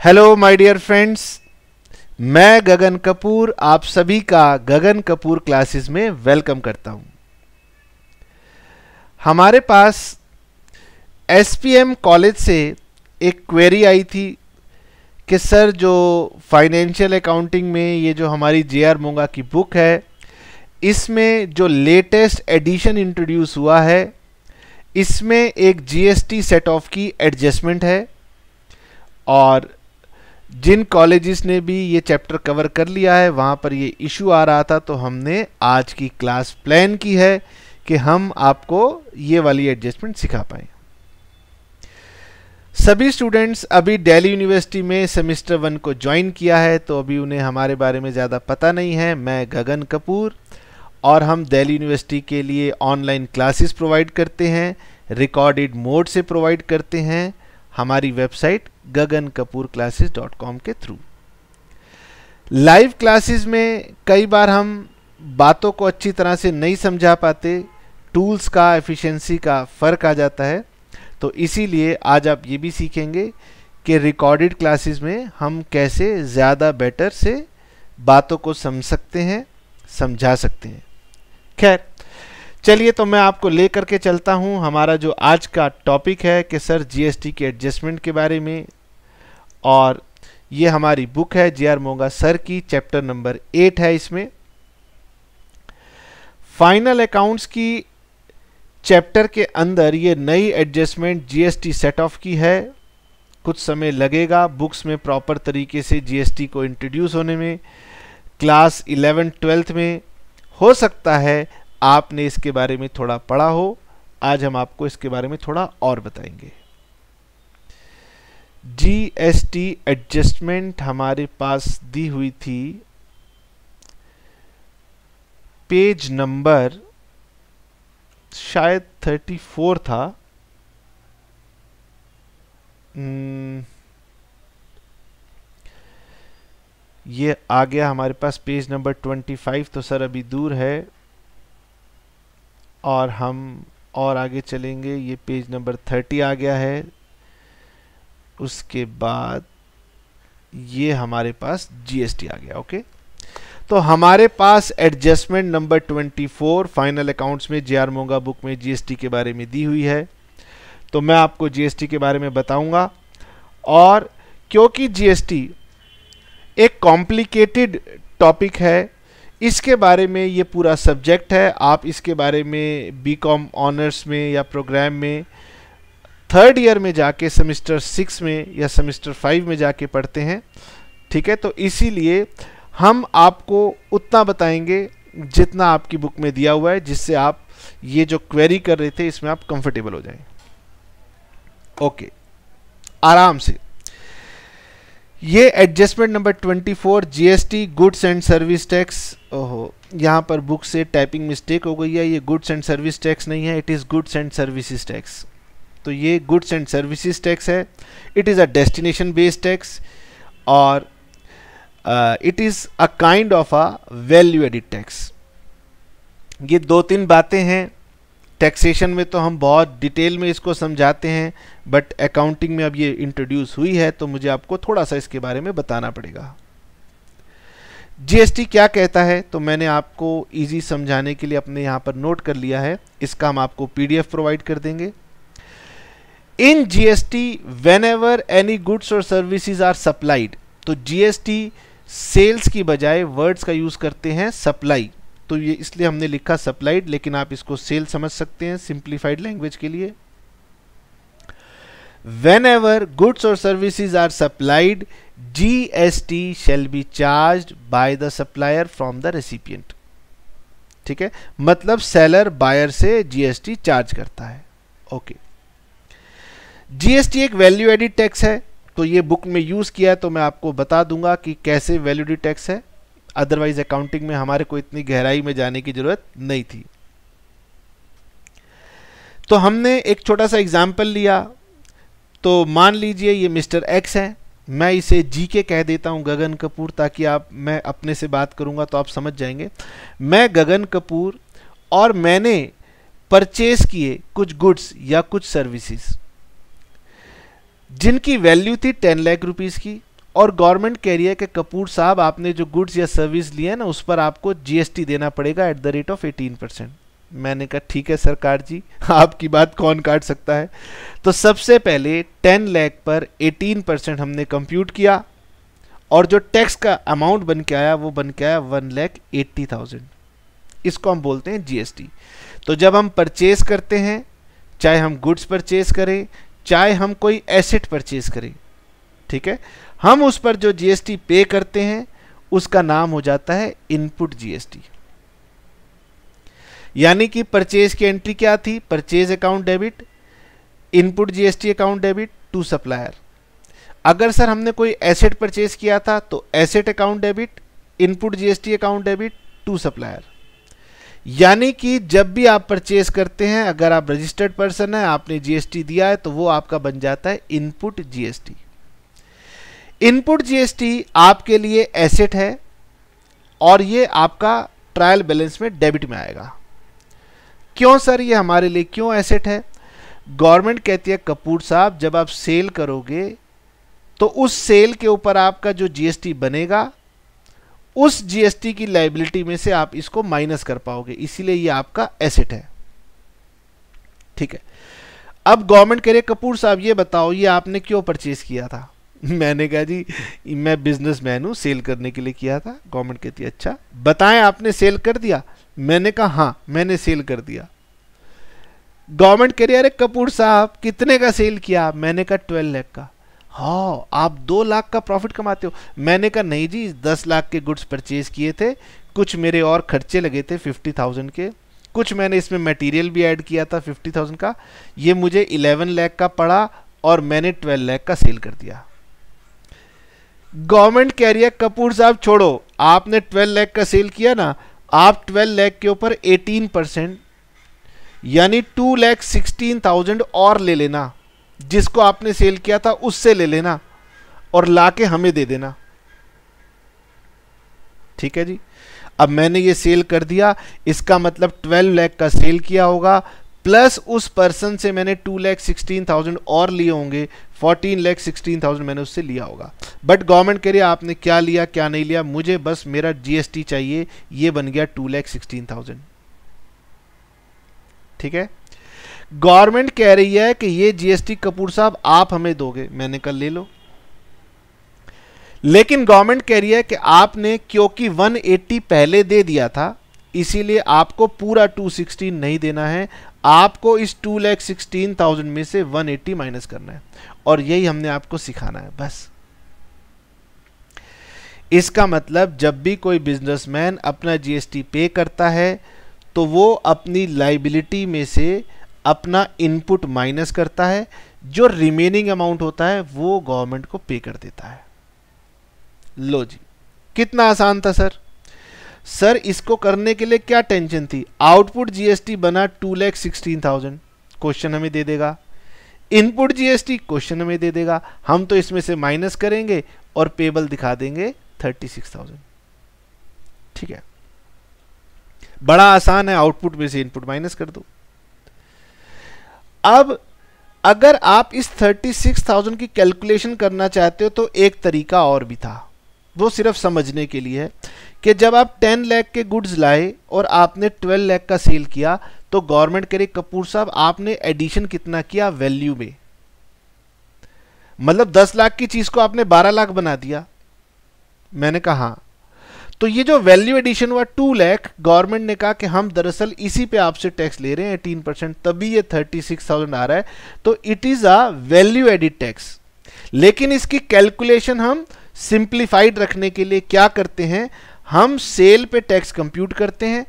Hello my dear friends, मैं गगन कपूर आप सभी का गगन कपूर क्लासेस में वेलकम करता हूं। हमारे पास एसपीएम कॉलेज से एक क्वेरी आई थी कि सर जो फाइनेंशियल अकाउंटिंग में ये जो हमारी जे.आर. मोंगा की बुक है, इसमें जो लेटेस्ट एडिशन इंट्रोड्यूस हुआ है, इसमें एक जीएसटी सेट ऑफ की एडजस्टमेंट है और जिन कॉलेजेस ने भी ये चैप्टर कवर कर लिया है वहाँ पर ये इशू आ रहा था, तो हमने आज की क्लास प्लान की है कि हम आपको ये वाली एडजस्टमेंट सिखा पाएँ। सभी स्टूडेंट्स अभी दिल्ली यूनिवर्सिटी में सेमेस्टर 1 को ज्वाइन किया है, तो अभी उन्हें हमारे बारे में ज़्यादा पता नहीं है। मैं गगन कपूर और हम दिल्ली यूनिवर्सिटी के लिए ऑनलाइन क्लासेस प्रोवाइड करते हैं, रिकॉर्डेड मोड से प्रोवाइड करते हैं हमारी वेबसाइट gagankapoorclasses.com के थ्रू। लाइव क्लासेस में कई बार हम बातों को अच्छी तरह से नहीं समझा पाते, टूल्स का एफिशिएंसी का फ़र्क आ जाता है, तो इसीलिए आज आप ये भी सीखेंगे कि रिकॉर्डेड क्लासेस में हम कैसे ज़्यादा बेटर से बातों को समझ सकते हैं, समझा सकते हैं। खैर चलिए, तो मैं आपको लेकर के चलता हूं। हमारा जो आज का टॉपिक है कि सर जीएसटी के एडजस्टमेंट के बारे में, और ये हमारी बुक है जे.आर. मोंगा सर की, चैप्टर नंबर 8 है। इसमें फाइनल अकाउंट्स की चैप्टर के अंदर ये नई एडजस्टमेंट जीएसटी सेट ऑफ की है। कुछ समय लगेगा बुक्स में प्रॉपर तरीके से जीएसटी को इंट्रोड्यूस होने में। क्लास 11-12 में हो सकता है आपने इसके बारे में थोड़ा पढ़ा हो। आज हम आपको इसके बारे में थोड़ा और बताएंगे। जीएसटी एडजस्टमेंट हमारे पास दी हुई थी पेज नंबर शायद 34 था। ये आ गया हमारे पास पेज नंबर 25, तो सर अभी दूर है और हम और आगे चलेंगे। ये पेज नंबर 30 आ गया है। उसके बाद ये हमारे पास जीएसटी आ गया। ओके, तो हमारे पास एडजस्टमेंट नंबर 24 फाइनल अकाउंट्स में जे.आर. मोंगा बुक में जीएसटी के बारे में दी हुई है। तो मैं आपको जीएसटी के बारे में बताऊंगा, और क्योंकि जीएसटी एक कॉम्प्लिकेटेड टॉपिक है, इसके बारे में ये पूरा सब्जेक्ट है। आप इसके बारे में बीकॉम ऑनर्स में या प्रोग्राम में 3rd ईयर में जाके सेमेस्टर 6 में या सेमेस्टर 5 में जाके पढ़ते हैं। ठीक है, तो इसीलिए हम आपको उतना बताएंगे जितना आपकी बुक में दिया हुआ है, जिससे आप ये जो क्वेरी कर रहे थे इसमें आप कंफर्टेबल हो जाएं। ओके, आराम से। ये adjustment number 24 GST goods and service tax. ओहो, यहाँ पर बुक से टाइपिंग मिस्टेक हो गई है। ये गुड्स एंड सर्विस टैक्स नहीं है, it is goods and services tax. तो ये गुड्स एंड सर्विसेज टैक्स है। It is a destination based tax और it is a kind of a value added tax. ये 2-3 बातें हैं। टैक्सेशन में तो हम बहुत डिटेल में इसको समझाते हैं, बट अकाउंटिंग में अब ये इंट्रोड्यूस हुई है, तो मुझे आपको थोड़ा सा इसके बारे में बताना पड़ेगा। जीएसटी क्या कहता है, तो मैंने आपको इजी समझाने के लिए अपने यहाँ पर नोट कर लिया है। इसका हम आपको पीडीएफ प्रोवाइड कर देंगे। In GST whenever any goods और सर्विसेज आर सप्लाइड, तो जीएसटी सेल्स की बजाय वर्ड्स का यूज करते हैं सप्लाई, तो ये इसलिए हमने लिखा सप्लाइड, लेकिन आप इसको सेल समझ सकते हैं सिंप्लीफाइड लैंग्वेज के लिए। Whenever goods or services are supplied, GST shall be charged by the supplier from the recipient। ठीक है, मतलब सेलर बायर से जीएसटी चार्ज करता है। ओके, जीएसटी एक वैल्यू एडिड टैक्स है, तो ये बुक में यूज किया है, तो मैं आपको बता दूंगा कि कैसे वैल्यू एडिड टैक्स है। अदरवाइज अकाउंटिंग में हमारे को इतनी गहराई में जाने की जरूरत नहीं थी। तो हमने एक छोटा सा एग्जाम्पल लिया। तो मान लीजिए ये मिस्टर एक्स है, मैं इसे जीके कह देता हूं, गगन कपूर, ताकि मैं अपने से बात करूंगा तो आप समझ जाएंगे। मैं गगन कपूर और मैंने परचेज किए कुछ गुड्स या कुछ सर्विसेज। जिनकी वैल्यू थी 10 लाख रुपीस की, और गवर्नमेंट कह रही है कि कपूर साहब आपने जो गुड्स या सर्विस लिए है ना उस पर आपको जीएसटी देना पड़ेगा एट द रेट ऑफ 18%। मैंने कहा ठीक है सरकार जी, आपकी बात कौन काट सकता है। तो सबसे पहले 10 लाख पर 18% हमने कंप्यूट किया और जो टैक्स का अमाउंट बन के आया वो बन के आया 1,80,000। इसको हम बोलते हैं जीएसटी। तो जब हम परचेज करते हैं, चाहे हम गुड्स परचेज करें चाहे हम कोई एसेट परचेज करें, ठीक है, हम उस पर जो जीएसटी पे करते हैं उसका नाम हो जाता है इनपुट जीएसटी। यानी कि परचेज की एंट्री क्या थी, purchase account debit, input GST account debit to supplier. अगर सर हमने कोई एसेट परचेज किया था तो asset account debit, input GST account debit to supplier. यानी कि जब भी आप परचेज करते हैं, अगर आप रजिस्टर्ड पर्सन है, आपने जीएसटी दिया है, तो वो आपका बन जाता है इनपुट जीएसटी। इनपुट जीएसटी आपके लिए एसेट है और ये आपका ट्रायल बैलेंस में डेबिट में आएगा। क्यों सर ये हमारे लिए क्यों एसेट है? गवर्नमेंट कहती है कपूर साहब जब आप सेल करोगे तो उस सेल के ऊपर आपका जो जीएसटी बनेगा उस जीएसटी की लायबिलिटी में से आप इसको माइनस कर पाओगे, इसीलिए ये आपका एसेट है। ठीक है, अब गवर्नमेंट कह रही है कपूर साहब ये बताओ ये आपने क्यों परचेज किया था? मैंने कहा जी मैं बिजनेसमैन हूं, सेल करने के लिए किया था। गवर्नमेंट कहती है अच्छा बताएं आपने सेल कर दिया? मैंने कहा हाँ मैंने सेल कर दिया। गवर्नमेंट कह रही है अरे कपूर साहब कितने का सेल किया? मैंने कहा 12 लाख का। हाँ आप 2 लाख का प्रॉफिट कमाते हो? मैंने कहा नहीं जी 10 लाख के गुड्स परचेज किए थे, कुछ मेरे और खर्चे लगे थे 50,000 के, कुछ मैंने इसमें मटेरियल भी ऐड किया था 50,000 का, ये मुझे 11 लाख का पड़ा और मैंने 12 लाख का सेल कर दिया। गवर्नमेंट कह रही है कपूर साहब छोड़ो, आपने 12 लाख का सेल किया ना, आप 12 लाख के ऊपर 18% यानी 2,16,000 और ले लेना, जिसको आपने सेल किया था उससे ले लेना और लाके हमें दे देना। ठीक है जी, अब मैंने ये सेल कर दिया, इसका मतलब 12 लाख का सेल किया होगा प्लस उस पर्सन से मैंने 2,16,000 और लिए होंगे, 14,16,000 मैंने उससे लिया होगा। बट गवर्नमेंट कह रही है आपने क्या लिया क्या नहीं लिया, मुझे बस मेरा जीएसटी चाहिए, ये बन गया 2,16,000। ठीक है, गवर्नमेंट कह रही है कि ये जीएसटी कपूर साहब आप हमें दोगे, मैंने कल ले लो। लेकिन गवर्नमेंट कह रही है कि आपने क्योंकि 180 पहले दे दिया था इसीलिए आपको पूरा 216 नहीं देना है, आपको इस 2,16,000 में से 180 माइनस करना है और यही हमने आपको सिखाना है बस। इसका मतलब जब भी कोई बिजनेसमैन अपना जीएसटी पे करता है तो वो अपनी लायबिलिटी में से अपना इनपुट माइनस करता है, जो रिमेनिंग अमाउंट होता है वो गवर्नमेंट को पे कर देता है। लो जी कितना आसान था सर। सर इसको करने के लिए क्या टेंशन थी? आउटपुट जीएसटी बना 2,16,000, क्वेश्चन हमें दे देगा। इनपुट जीएसटी क्वेश्चन हमें दे देगा, हम तो इसमें से माइनस करेंगे और पेबल दिखा देंगे 36,000। ठीक है, बड़ा आसान है, आउटपुट में से इनपुट माइनस कर दो। अब अगर आप इस 36,000 की कैलकुलेशन करना चाहते हो तो एक तरीका और भी था, वो सिर्फ समझने के लिए है कि जब आप 10 लाख के गुड्स लाए और आपने 12 लाख का सेल किया तो गवर्नमेंट कह रही कपूर साहब आपने एडिशन कितना किया वैल्यू में, मतलब 10 लाख की चीज को आपने 12 लाख बना दिया। मैंने कहा हाँ, तो ये जो वैल्यू एडिशन हुआ 2 लाख, गवर्नमेंट ने कहा कि हम दरअसल इसी पे आपसे टैक्स ले रहे हैं 18%, तभी ये 36,000 आ रहा है, तो it is a value added tax. लेकिन इसकी कैलकुलेशन हम सिंप्लीफाइड रखने के लिए क्या करते हैं, हम सेल पे टैक्स कंप्यूट करते हैं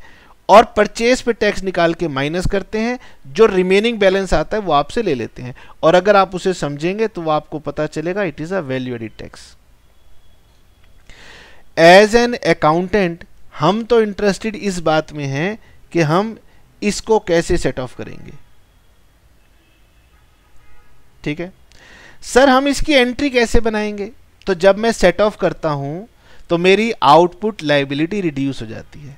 और परचेज पे टैक्स निकाल के माइनस करते हैं, जो रिमेनिंग बैलेंस आता है वो आपसे ले लेते हैं, और अगर आप उसे समझेंगे तो वो आपको पता चलेगा it is a value added tax. As an accountant हम तो इंटरेस्टेड इस बात में हैं कि हम इसको कैसे सेट ऑफ करेंगे। ठीक है सर, हम इसकी एंट्री कैसे बनाएंगे? तो जब मैं सेट ऑफ करता हूं तो मेरी आउटपुट लायबिलिटी रिड्यूस हो जाती है,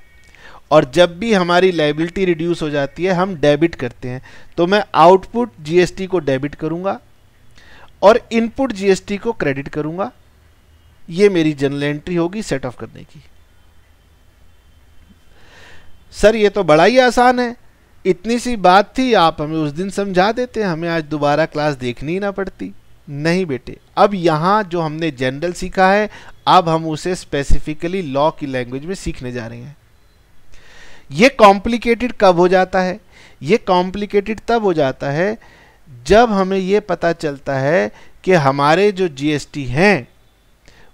और जब भी हमारी लायबिलिटी रिड्यूस हो जाती है हम डेबिट करते हैं, तो मैं आउटपुट जीएसटी को डेबिट करूंगा और इनपुट जीएसटी को क्रेडिट करूंगा। ये मेरी जनरल एंट्री होगी सेट ऑफ करने की। सर ये तो बड़ा ही आसान है, इतनी सी बात थी, आप हमें उस दिन समझा देते, हमें आज दोबारा क्लास देखनी ही ना पड़ती। नहीं बेटे, अब यहाँ जो हमने जनरल सीखा है, अब हम उसे स्पेसिफिकली लॉ की लैंग्वेज में सीखने जा रहे हैं। ये कॉम्प्लिकेटेड कब हो जाता है? ये कॉम्प्लिकेटेड तब हो जाता है जब हमें ये पता चलता है कि हमारे जो जीएसटी हैं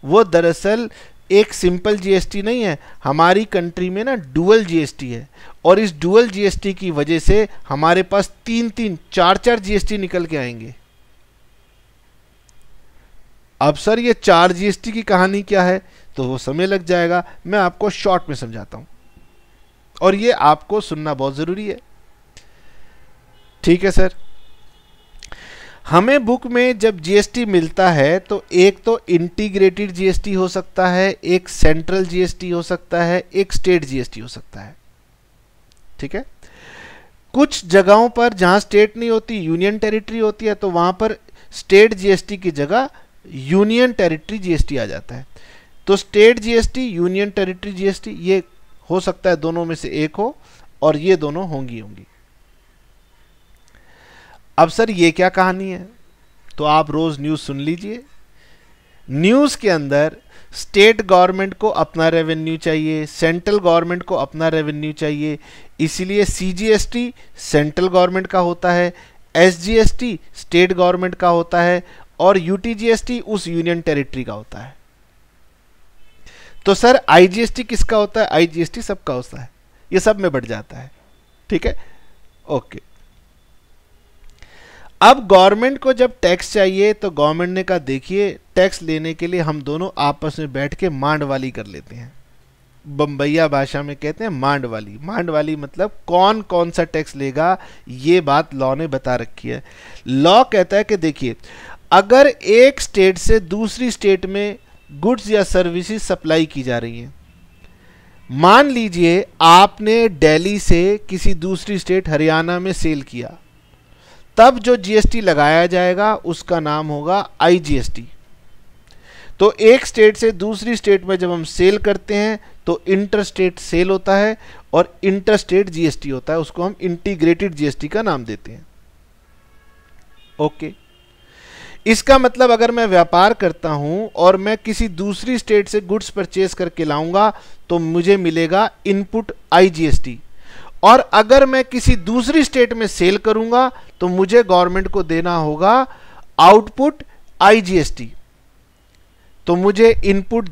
वो दरअसल एक सिंपल जीएसटी नहीं है, हमारी कंट्री में ना डुअल जीएसटी है, और इस डुअल जीएसटी की वजह से हमारे पास 3-3, 4-4 जीएसटी निकल के आएंगे। अब सर ये 4 जीएसटी की कहानी क्या है, तो वो समय लग जाएगा, मैं आपको शॉर्ट में समझाता हूं, और ये आपको सुनना बहुत जरूरी है। ठीक है सर, हमें बुक में जब जीएसटी मिलता है तो एक तो इंटीग्रेटेड जीएसटी हो सकता है, एक सेंट्रल जीएसटी हो सकता है, एक स्टेट जीएसटी हो सकता है। ठीक है, कुछ जगहों पर जहां स्टेट नहीं होती, यूनियन टेरिटरी होती है, तो वहां पर स्टेट जीएसटी की जगह यूनियन टेरिटरी जीएसटी आ जाता है। तो state GST, union territory GST, ये हो सकता है दोनों में से एक हो, और ये दोनों होंगी। अब सर ये क्या कहानी है, तो आप रोज न्यूज़ सुन लीजिए। न्यूज़ के अंदर स्टेट गवर्नमेंट को अपना रेवेन्यू चाहिए, सेंट्रल गवर्नमेंट को अपना रेवेन्यू चाहिए, इसलिए सीजीएसटी सेंट्रल गवर्नमेंट का होता है, एसजीएसटी स्टेट गवर्नमेंट का होता है, और यूटीजीएसटी उस यूनियन टेरिटरी का होता है। तो सर आईजीएसटी किसका होता है? आईजीएसटी सबका होता है, ये सब में बढ़ जाता है। ठीक है, ओके। अब गवर्नमेंट को जब टैक्स चाहिए तो गवर्नमेंट ने कहा देखिए टैक्स लेने के लिए हम दोनों आपस में बैठ के मांडवाली कर लेते हैं। बम्बैया भाषा में कहते हैं मांडवाली। मांडवाली मतलब कौन कौन सा टैक्स लेगा, ये बात लॉ ने बता रखी है। लॉ कहता है कि देखिए अगर एक स्टेट से दूसरी स्टेट में गुड्स या सर्विसेज सप्लाई की जा रही हैं, मान लीजिए आपने दिल्ली से किसी दूसरी स्टेट हरियाणा में सेल किया, तब जो जीएसटी लगाया जाएगा उसका नाम होगा आईजीएसटी। तो एक स्टेट से दूसरी स्टेट में जब हम सेल करते हैं तो इंटर स्टेट सेल होता है और इंटर स्टेट जीएसटी होता है, उसको हम इंटीग्रेटेड जीएसटी का नाम देते हैं। ओके, इसका मतलब अगर मैं व्यापार करता हूं और मैं किसी दूसरी स्टेट से गुड्स परचेज करके लाऊंगा तो मुझे मिलेगा इनपुट आईजीएसटी, और अगर मैं किसी दूसरी स्टेट में सेल करूंगा तो मुझे गवर्नमेंट को देना होगा आउटपुट आईजीएसटी। तो मुझे इनपुट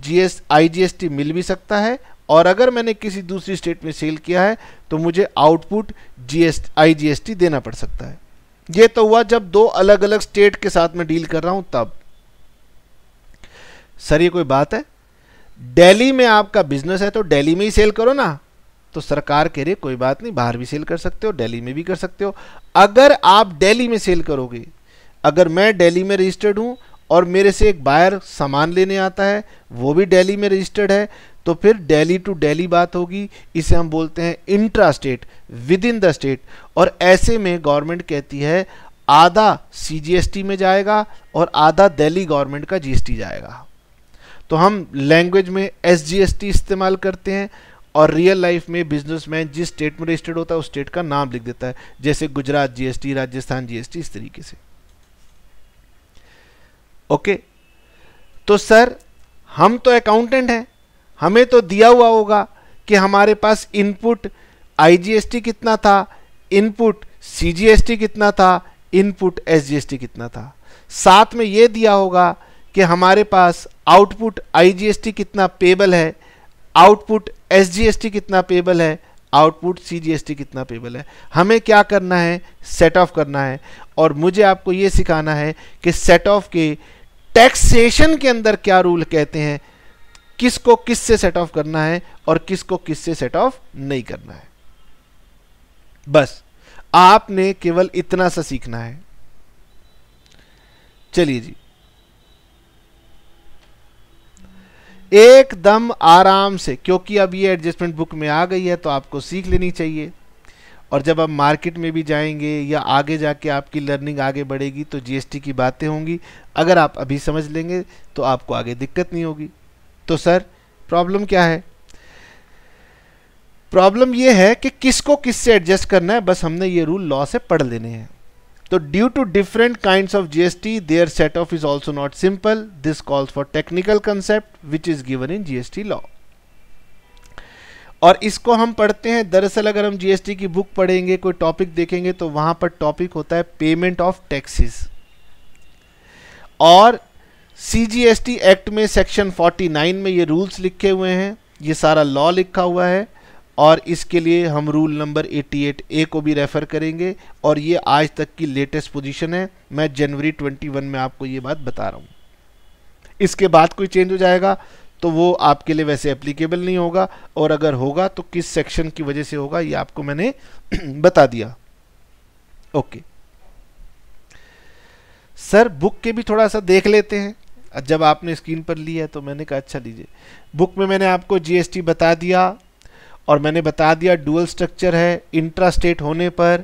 आईजीएसटी मिल भी सकता है, और अगर मैंने किसी दूसरी स्टेट में सेल किया है तो मुझे आउटपुट आईजीएसटी देना पड़ सकता है। ये तो हुआ जब दो अलग अलग स्टेट के साथ में डील कर रहा हूं तब। सर ये कोई बात है, दिल्ली में आपका बिजनेस है तो दिल्ली में ही सेल करो ना, तो सरकार कह रही है कोई बात नहीं, बाहर भी सेल कर सकते हो, दिल्ली में भी कर सकते हो। अगर आप दिल्ली में सेल करोगे, अगर मैं दिल्ली में रजिस्टर्ड हूं और मेरे से एक बायर सामान लेने आता है, वो भी दिल्ली में रजिस्टर्ड है, तो फिर दिल्ली टू दिल्ली बात होगी। इसे हम बोलते हैं intra state, with in the state. और ऐसे में गवर्नमेंट कहती है आधा सीजीएसटी में जाएगा और आधा दिल्ली गवर्नमेंट का जीएसटी जाएगा। तो हम लैंग्वेज में एसजीएसटी इस्तेमाल करते हैं, और रियल लाइफ में बिजनेसमैन जिस स्टेट में रजिस्टर्ड होता है उस स्टेट का नाम लिख देता है, जैसे गुजरात जीएसटी, राजस्थान जीएसटी, इस तरीके से। ओके, तो सर हम तो अकाउंटेंट हैं, हमें तो दिया हुआ होगा कि हमारे पास इनपुट आईजीएसटी कितना था, इनपुट सीजीएसटी कितना था, इनपुट एसजीएसटी कितना था। साथ में यह दिया होगा कि हमारे पास आउटपुट आईजीएसटी कितना पेबल है, आउटपुट एसजीएसटी कितना पेबल है, आउटपुट सीजीएसटी कितना पेबल है। हमें क्या करना है, सेट ऑफ करना है। और मुझे आपको यह सिखाना है कि सेट ऑफ के टैक्सेशन के अंदर क्या रूल कहते हैं, किसको किस से सेट ऑफ करना है और किसको किस से सेट ऑफ नहीं करना है। बस आपने केवल इतना सा सीखना है। चलिए जी, एकदम आराम से, क्योंकि अब ये एडजस्टमेंट बुक में आ गई है तो आपको सीख लेनी चाहिए। और जब आप मार्केट में भी जाएंगे या आगे जाके आपकी लर्निंग आगे बढ़ेगी तो जीएसटी की बातें होंगी। अगर आप अभी समझ लेंगे तो आपको आगे दिक्कत नहीं होगी। तो सर प्रॉब्लम क्या है? प्रॉब्लम ये है कि किसको किससे एडजस्ट करना है, बस हमने ये रूल लॉ से पढ़ लेने हैं। तो due to different kinds of GST their set off is also not simple, this calls for technical concept which is given in GST law. और इसको हम पढ़ते हैं, दरअसल अगर हम जीएसटी की बुक पढ़ेंगे, कोई टॉपिक देखेंगे तो वहां पर टॉपिक होता है पेमेंट ऑफ टैक्सेस। और सीजीएसटी एक्ट में सेक्शन 49 में ये रूल्स लिखे हुए हैं, ये सारा लॉ लिखा हुआ है। और इसके लिए हम रूल नंबर 88A को भी रेफर करेंगे। और ये आज तक की लेटेस्ट पोजीशन है, मैं जनवरी 21 में आपको ये बात बता रहा हूँ। इसके बाद कोई चेंज हो जाएगा तो वो आपके लिए वैसे एप्लीकेबल नहीं होगा, और अगर होगा तो किस सेक्शन की वजह से होगा ये आपको मैंने बता दिया। ओके सर, बुक के भी थोड़ा सा देख लेते हैं। जब आपने स्क्रीन पर ली है तो मैंने कहा अच्छा लीजिए, बुक में मैंने आपको जीएसटी बता दिया, और मैंने बता दिया डुअल स्ट्रक्चर है। इंट्रा स्टेट होने पर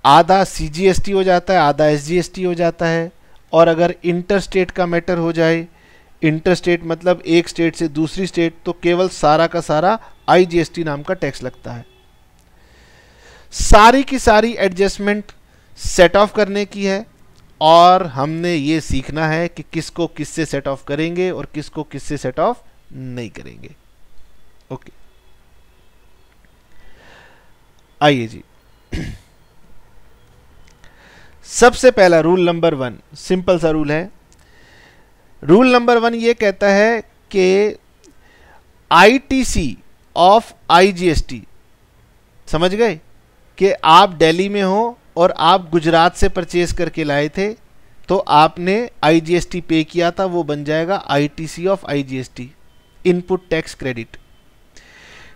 आधा सीजीएसटी हो जाता है, आधा एसजीएसटी हो जाता है। और अगर इंटर स्टेट का मैटर हो जाए, इंटर स्टेट मतलब एक स्टेट से दूसरी स्टेट, तो केवल सारा का सारा आईजीएसटी नाम का टैक्स लगता है। सारी की सारी एडजस्टमेंट सेट ऑफ करने की है, और हमने ये सीखना है कि किसको किससे सेट ऑफ करेंगे और किसको किससे सेट ऑफ नहीं करेंगे। ओके आइए जी, सबसे पहला रूल नंबर 1, सिंपल सा रूल है। रूल नंबर 1 ये कहता है कि आईटीसी ऑफ आईजीएसटी, समझ गए कि आप दिल्ली में हो और आप गुजरात से परचेज करके लाए थे, तो आपने आईजीएसटी पे किया था, वो बन जाएगा ITC of IGST, input tax credit,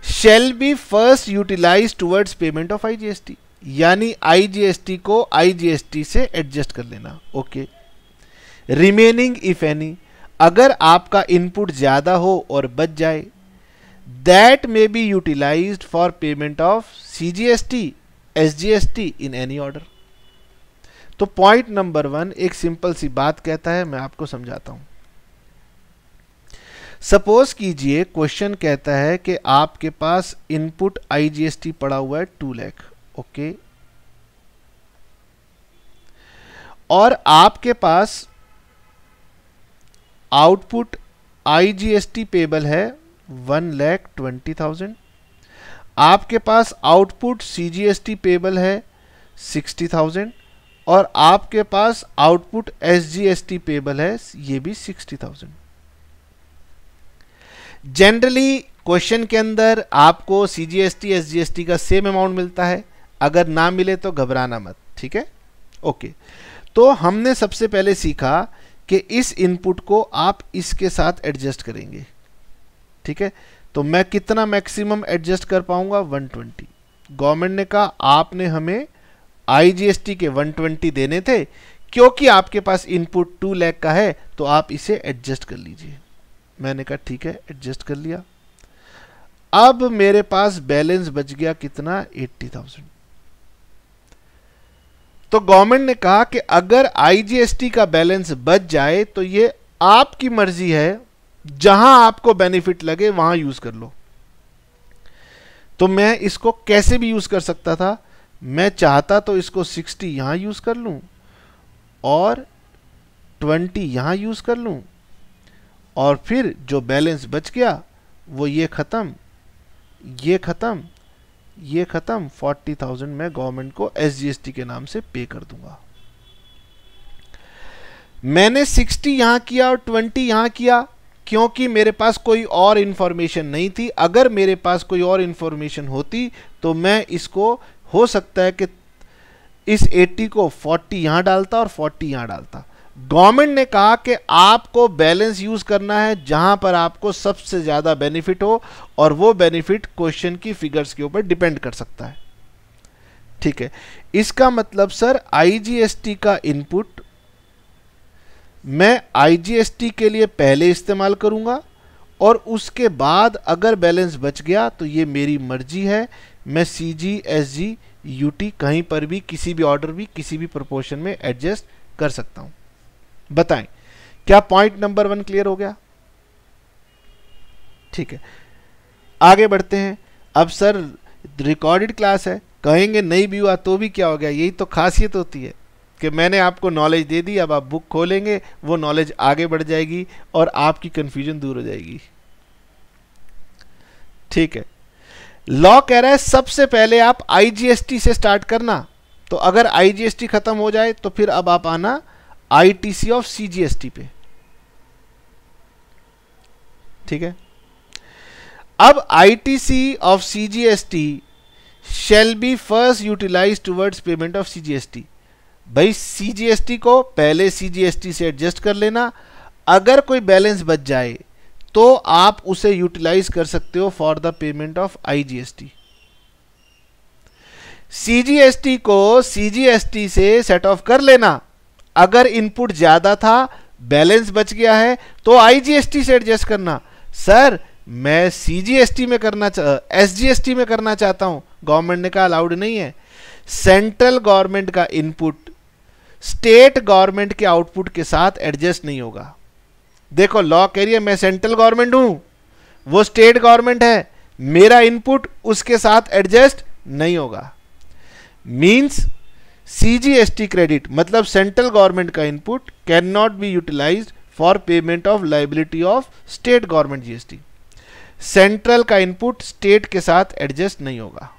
shall be first utilise towards payment of IGST. यानी आईजीएसटी को आईजीएसटी से एडजस्ट कर लेना। ओके, रिमेनिंग इफ एनी, अगर आपका इनपुट ज्यादा हो और बच जाए, that may be utilised for payment of CGST, SGST in any order. तो पॉइंट नंबर 1 एक सिंपल सी बात कहता है, मैं आपको समझाता हूं। सपोज कीजिए क्वेश्चन कहता है कि आपके पास इनपुट आईजीएसटी पड़ा हुआ है 2 लाख। ओके, और आपके पास आउटपुट आईजीएसटी पेबल है 1,20,000। आपके पास आउटपुट सीजीएसटी पेबल है 60,000, और आपके पास आउटपुट एसजीएसटी पेबल है ये भी 60,000। जनरली क्वेश्चन के अंदर आपको सीजीएसटी एसजीएसटी का सेम अमाउंट मिलता है, अगर ना मिले तो घबराना मत, ठीक है। ओके, तो हमने सबसे पहले सीखा कि इस इनपुट को आप इसके साथ एडजस्ट करेंगे, ठीक है। तो मैं कितना मैक्सिमम एडजस्ट कर पाऊंगा? 120। गवर्नमेंट ने कहा आपने हमें आईजीएसटी के 120 देने थे, क्योंकि आपके पास इनपुट 2 लाख का है तो आप इसे एडजस्ट कर लीजिए। मैंने कहा ठीक है, एडजस्ट कर लिया। अब मेरे पास बैलेंस बच गया कितना? 80,000। तो गवर्नमेंट ने कहा कि अगर आईजीएसटी का बैलेंस बच जाए तो ये आपकी मर्जी है, जहां आपको बेनिफिट लगे वहां यूज कर लो। तो मैं इसको कैसे भी यूज कर सकता था, मैं चाहता तो इसको 60 यहां यूज कर लूं और 20 यहां यूज कर लूं, और फिर जो बैलेंस बच गया वो ये खत्म, ये खत्म, ये खत्म, 40,000 मैं गवर्नमेंट को एसजीएसटी के नाम से पे कर दूंगा। मैंने 60 यहां किया और 20 यहां किया क्योंकि मेरे पास कोई और इंफॉर्मेशन नहीं थी। अगर मेरे पास कोई और इंफॉर्मेशन होती तो मैं इसको, हो सकता है कि इस 80 को 40 यहां डालता और 40 यहां डालता। गवर्नमेंट ने कहा कि आपको बैलेंस यूज करना है जहां पर आपको सबसे ज्यादा बेनिफिट हो, और वो बेनिफिट क्वेश्चन की फिगर्स के ऊपर डिपेंड कर सकता है, ठीक है। इसका मतलब सर आईजीएसटी का इनपुट मैं आईजीएसटी के लिए पहले इस्तेमाल करूंगा, और उसके बाद अगर बैलेंस बच गया तो ये मेरी मर्जी है, मैं CG, SG, UT कहीं पर भी किसी भी ऑर्डर भी किसी भी प्रोपोर्शन में एडजस्ट कर सकता हूं। बताएं, क्या पॉइंट नंबर 1 क्लियर हो गया? ठीक है, आगे बढ़ते हैं। अब सर रिकॉर्डेड क्लास है, कहेंगे नहीं भी हुआ तो भी क्या हो गया? यही तो खासियत होती है कि मैंने आपको नॉलेज दे दी, अब आप बुक खोलेंगे, वो नॉलेज आगे बढ़ जाएगी और आपकी कंफ्यूजन दूर हो जाएगी। ठीक है, लॉ कह रहा है सबसे पहले आप IGST से स्टार्ट करना, तो अगर IGST खत्म हो जाए तो फिर अब आप आना ITC ऑफ CGST पे। ठीक है, अब ITC of CGST shall be first utilized towards payment of CGST। भाई CGST को पहले CGST से एडजस्ट कर लेना, अगर कोई बैलेंस बच जाए तो आप उसे यूटिलाइज कर सकते हो for the payment of IGST। CGST को CGST से सेट ऑफ कर लेना, अगर इनपुट ज्यादा था, बैलेंस बच गया है तो IGST से एडजस्ट करना। सर मैं CGST में करना SGST में करना चाहता हूं, गवर्नमेंट ने कहा अलाउड नहीं है। सेंट्रल गवर्नमेंट का इनपुट स्टेट गवर्नमेंट के आउटपुट के साथ एडजस्ट नहीं होगा। देखो लॉ कह रही है मैं सेंट्रल गवर्नमेंट हूं, वो स्टेट गवर्नमेंट है, मेरा इनपुट उसके साथ एडजस्ट नहीं होगा। मींस CGST क्रेडिट मतलब सेंट्रल गवर्नमेंट का input can not be utilised for payment of liability of state government GST। Central का इनपुट स्टेट के साथ एडजस्ट नहीं होगा।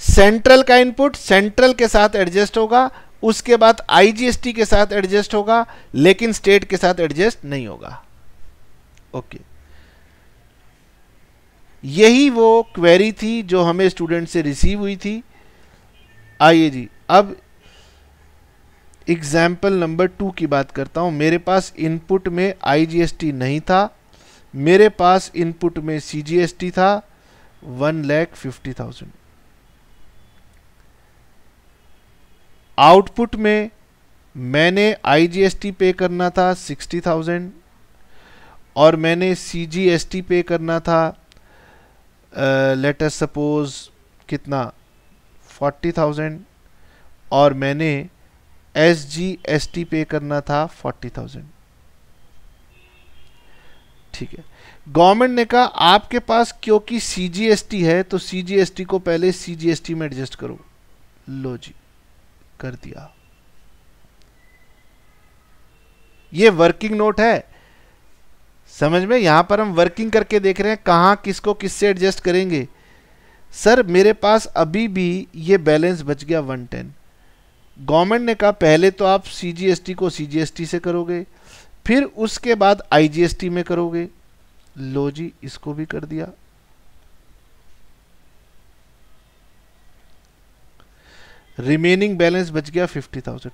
सेंट्रल का इनपुट सेंट्रल के साथ एडजस्ट होगा, उसके बाद IGST के साथ एडजस्ट होगा, लेकिन स्टेट के साथ एडजस्ट नहीं होगा। ओके, यही वो क्वेरी थी जो हमें स्टूडेंट से रिसीव हुई थी। आइए जी, अब एग्जाम्पल नंबर 2 की बात करता हूं। मेरे पास इनपुट में IGST नहीं था, मेरे पास इनपुट में CGST था 1,50,000। आउटपुट में मैंने IGST पे करना था 60,000 और मैंने CGST पे करना था लेट अस सपोज कितना 40,000 और मैंने SGST पे करना था 40,000। ठीक है, गवर्नमेंट ने कहा आपके पास क्योंकि CGST है तो CGST को पहले CGST में एडजस्ट करो। लो जी, कर दिया। ये वर्किंग नोट है, समझ में? यहां पर हम वर्किंग करके देख रहे हैं कहां किसको किससे एडजस्ट करेंगे। सर मेरे पास अभी भी ये बैलेंस बच गया 110। गवर्नमेंट ने कहा पहले तो आप CGST को CGST से करोगे, फिर उसके बाद IGST में करोगे। लो जी, इसको भी कर दिया। रिमेनिंग बैलेंस बच गया 50,000।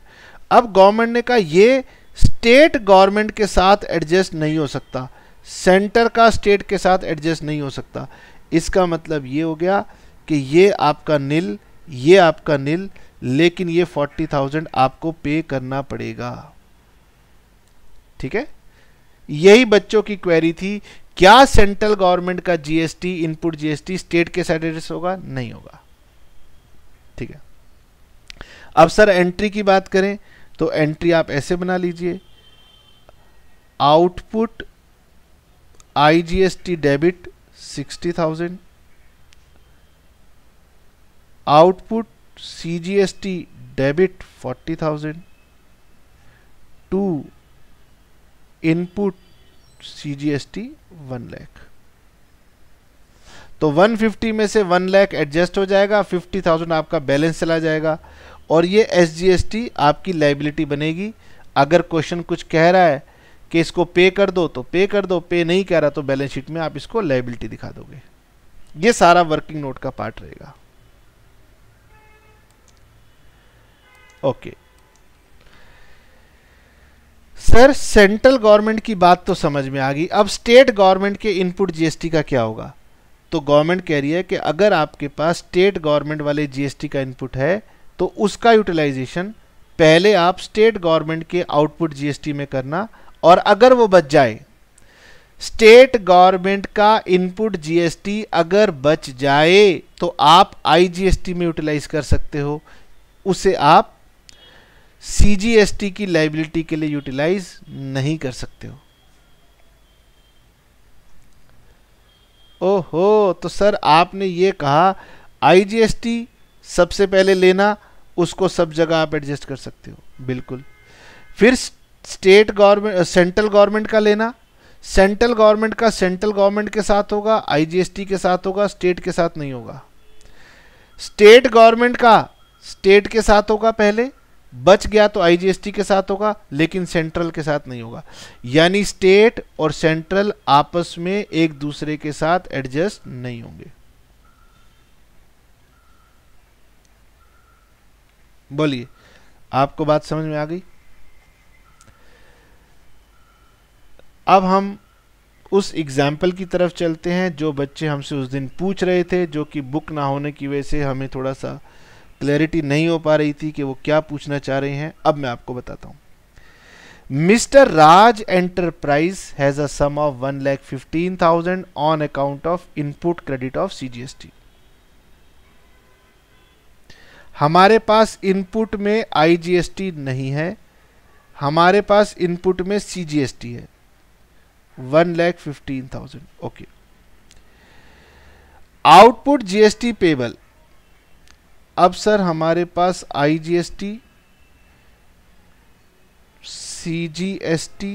अब गवर्नमेंट ने कहा ये स्टेट गवर्नमेंट के साथ एडजस्ट नहीं हो सकता, सेंटर का स्टेट के साथ एडजस्ट नहीं हो सकता। इसका मतलब ये हो गया कि ये आपका नील, ये आपका नील, लेकिन ये 40,000 आपको पे करना पड़ेगा। ठीक है, यही बच्चों की क्वेरी थी, क्या सेंट्रल गवर्नमेंट का GST इनपुट GST स्टेट के साथ एडजस्ट होगा? नहीं होगा। ठीक है, अब सर एंट्री की बात करें तो एंट्री आप ऐसे बना लीजिए, output IGST debit 60,000, output CGST debit 40,000 to input CGST 1 lakh. तो 150 में से 1 लाख एडजस्ट हो जाएगा, 50,000 आपका बैलेंस चला जाएगा और ये SGST आपकी लायबिलिटी बनेगी। अगर क्वेश्चन कुछ कह रहा है कि इसको पे कर दो तो पे कर दो, पे नहीं कह रहा तो बैलेंस शीट में आप इसको लायबिलिटी दिखा दोगे। ये सारा वर्किंग नोट का पार्ट रहेगा। ओके सर, सेंट्रल गवर्नमेंट की बात तो समझ में आ गई। अब स्टेट गवर्नमेंट के इनपुट GST का क्या होगा? तो गवर्नमेंट कह रही है कि अगर आपके पास स्टेट गवर्नमेंट वाले GST का इनपुट है तो उसका यूटिलाइजेशन पहले आप स्टेट गवर्नमेंट के आउटपुट GST में करना, और अगर वो बच जाए स्टेट गवर्नमेंट का इनपुट जीएसटी अगर बच जाए तो आप आईजीएसटी में यूटिलाइज कर सकते हो, उसे आप सीजीएसटी की लायबिलिटी के लिए यूटिलाइज नहीं कर सकते हो। ओहो, तो सर आपने ये कहा आईजीएसटी सबसे पहले लेना, उसको सब जगह आप एडजस्ट कर सकते हो, बिल्कुल। फिर स्टेट गवर्नमेंट सेंट्रल गवर्नमेंट का लेना, सेंट्रल गवर्नमेंट का सेंट्रल गवर्नमेंट के साथ होगा, आईजीएसटी के साथ होगा, स्टेट के साथ नहीं होगा। स्टेट गवर्नमेंट का स्टेट के साथ होगा, पहले बच गया तो आईजीएसटी के साथ होगा, लेकिन सेंट्रल के साथ नहीं होगा। यानी स्टेट और सेंट्रल आपस में एक दूसरे के साथ एडजस्ट नहीं होंगे। बोलिए, आपको बात समझ में आ गई? अब हम उस एग्जाम्पल की तरफ चलते हैं जो बच्चे हमसे उस दिन पूछ रहे थे, जो कि बुक ना होने की वजह से हमें थोड़ा सा क्लैरिटी नहीं हो पा रही थी कि वो क्या पूछना चाह रहे हैं। अब मैं आपको बताता हूं। Mister Raj enterprise has a sum of 1,15,000 on account of input credit of CGST. हमारे पास इनपुट में आईजीएसटी नहीं है, हमारे पास इनपुट में सीजीएसटी है, 1,15,000। ओके। Output GST payable. अब सर हमारे पास आईजीएसटी, सीजीएसटी,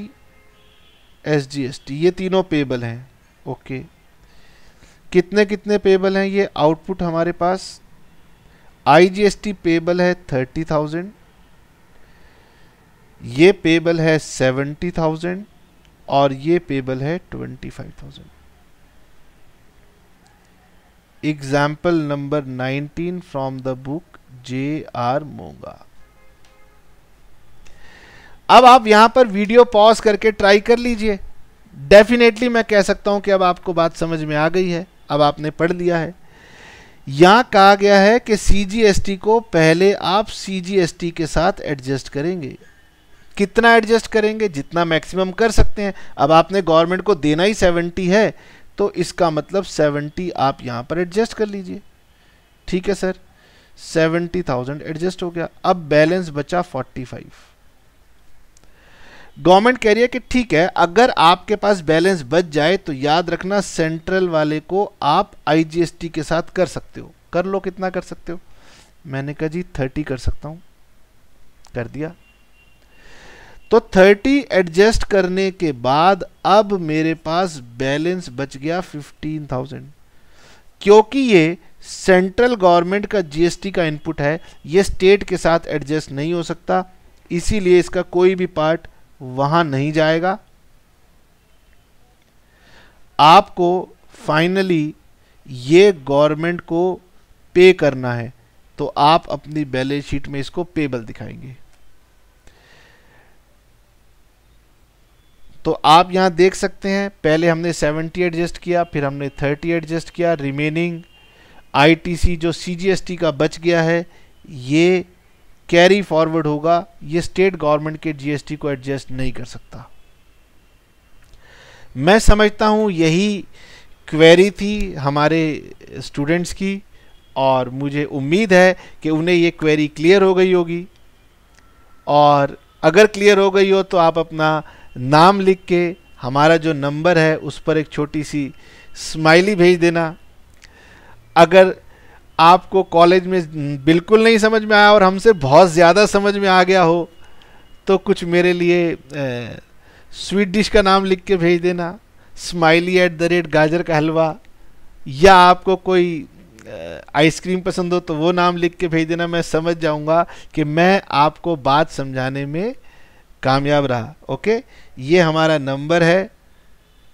एसजीएसटी, ये तीनों पेबल हैं। ओके, कितने कितने पेबल हैं ये? आउटपुट हमारे पास आईजीएसटी पेबल है 30,000, ये पेबल है 70,000 और ये पेबल है 25,000। Example number 19 from the book J.R. मोंगा। अब आप यहां पर वीडियो पॉज करके ट्राई कर लीजिए। डेफिनेटली मैं कह सकता हूं कि अब आपको बात समझ में आ गई है, अब आपने पढ़ लिया है। यहां कहा गया है कि सीजीएसटी को पहले आप सीजीएसटी के साथ एडजस्ट करेंगे। कितना एडजस्ट करेंगे? जितना मैक्सिमम कर सकते हैं। अब आपने गवर्नमेंट को देना ही 70 है, तो इसका मतलब 70 आप यहां पर एडजस्ट कर लीजिए। ठीक है सर, 70,000 एडजस्ट हो गया। अब बैलेंस बचा 45। गवर्नमेंट कह रही है कि ठीक है, अगर आपके पास बैलेंस बच जाए तो याद रखना सेंट्रल वाले को आप आईजीएसटी के साथ कर सकते हो। कर लो, कितना कर सकते हो? मैंने कहा जी 30 कर सकता हूं, कर दिया। तो 30 एडजस्ट करने के बाद अब मेरे पास बैलेंस बच गया 15,000। क्योंकि ये सेंट्रल गवर्नमेंट का जीएसटी का इनपुट है, ये स्टेट के साथ एडजस्ट नहीं हो सकता, इसीलिए इसका कोई भी पार्ट वहां नहीं जाएगा। आपको फाइनली ये गवर्नमेंट को पे करना है, तो आप अपनी बैलेंस शीट में इसको पेबल दिखाएंगे। तो आप यहां देख सकते हैं, पहले हमने 70 एडजस्ट किया, फिर हमने 30 एडजस्ट किया। रिमेनिंग आईटीसी जो सीजीएसटी का बच गया है, ये कैरी फॉरवर्ड होगा। ये स्टेट गवर्नमेंट के जीएसटी को एडजस्ट नहीं कर सकता। मैं समझता हूं यही क्वेरी थी हमारे स्टूडेंट्स की, और मुझे उम्मीद है कि उन्हें ये क्वेरी क्लियर हो गई होगी। और अगर क्लियर हो गई हो तो आप अपना नाम लिख के हमारा जो नंबर है उस पर एक छोटी सी स्माइली भेज देना। अगर आपको कॉलेज में बिल्कुल नहीं समझ में आया और हमसे बहुत ज़्यादा समझ में आ गया हो, तो कुछ मेरे लिए स्वीट डिश का नाम लिख के भेज देना, smiley@गाजर का हलवा, या आपको कोई आइसक्रीम पसंद हो तो वो नाम लिख के भेज देना। मैं समझ जाऊंगा कि मैं आपको बात समझाने में कामयाब रहा। ओके, ये हमारा नंबर है।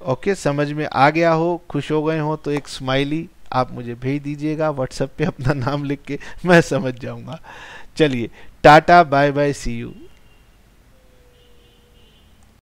ओके, समझ में आ गया हो, खुश हो गए हो, तो एक स्माइली आप मुझे भेज दीजिएगा व्हाट्सएप पे अपना नाम लिख के, मैं समझ जाऊंगा। चलिए, tata, bye bye, see you.